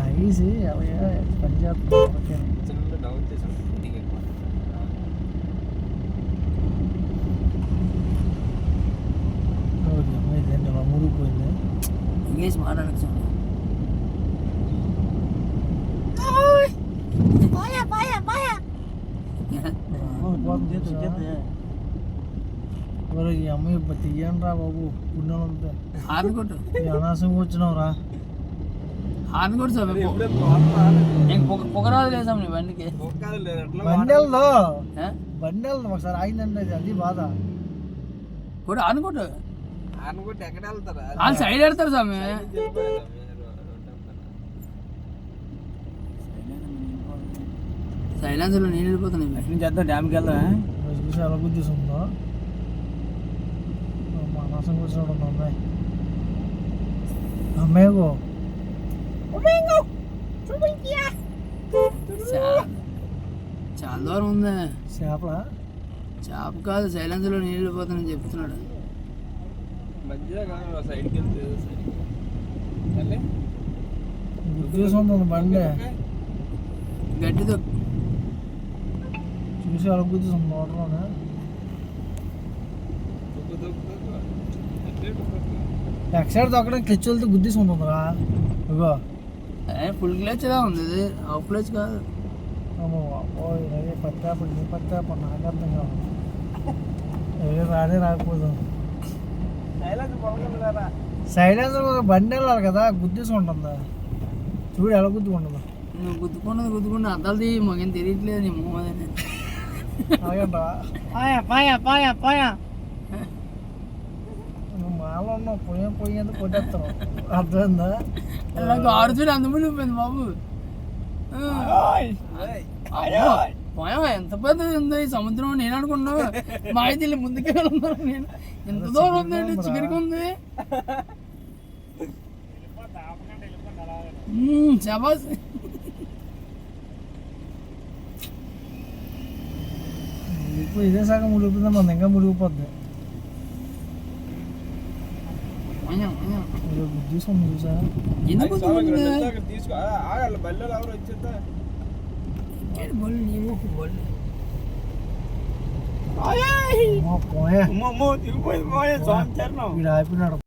తాగేసి అలాగే పని చేస్తాను. చిన్న డౌన్ చేసాను. ఇదేంటి అలా మురిగిపోయింది. ఇంగ్లీష్ మాట్లాడచ్చు. ఈ అమ్మాయి తీయండి రా బాబు, పుణ్యం ఉంటే హార్న్ కొట్టు. అనాసంగా వచ్చినావు రా. హార్న్ కొట్టు సార్. పొగరాదు లేసాం నీ బండికి. బండెల్లో ఒకసారి ఆగిందండి, అది బాధ. కొట్టు హార్న్ కొట్టు. అనుకుంటే ఎక్కడ వెళ్తారా? వాళ్ళు సైడ్ పెడతారు స్వామి. సైలెన్సర్లో నీళ్ళు వెళ్ళిపోతున్నాయి. ఎక్కడి నుంచి చేద్దాం, డ్యామ్కి వెళ్దాం. చూసి ఎలా గుర్తిస్తుందో మా అనాసం కూర్చున్నాడు అమ్మాయి. అమ్మాయిగో చాలా దూరం ఉంది. చేపల చేప కాదు, సైలెన్సర్లో నీళ్ళు వెళ్ళిపోతానని చెప్తున్నాడు. గుర్తిస్తుంది బండి. గట్టితో చూసి అలా గుర్తిస్తుంది మోటర్లోనే. ఎక్సైడ్ తొక్కడం క్లచ్ వెళ్తే గుర్తిస్తుంటుందిరా. ఇగో ఫుల్ క్లచ్ ఎలా ఉంది, ఇది హాఫ్ క్లచ్ కాదు. పత్తాపడి నాకు అర్థం కాదు. రానే రాకపోదు. సైలెన్సర్ బండి వెళ్ళాలి కదా, గుద్దేసుకుంటుందా. చూడు ఎలా గుద్దుకుంటుందా. నువ్వు గుద్దుకుంటే అద్దాలు తీ, మాకేం తెలియట్లేదు నీ మొహం. నువ్వు మాలో ఉన్నావు, పోయేందుకు కొట్టేస్తావు. అర్థమైందా? ఆరు చూడు అందుముందు పోయింది బాబు. పోయా ఎంత పెద్ద ఉంది ఈ సముద్రం. నేను అనుకున్నావు మా అయితే ముందుకే వెళ్తున్నాను. నేను ఎంత దూరం ఉందండి, చికెన్కి ఉంది. శబాస్. ఇదే సగం మునిగిపోతుంది, మన ఇంకా మునిగిపోద్ది. తీసుకుని చూసా పోయా. వీడు ఆపినాడు.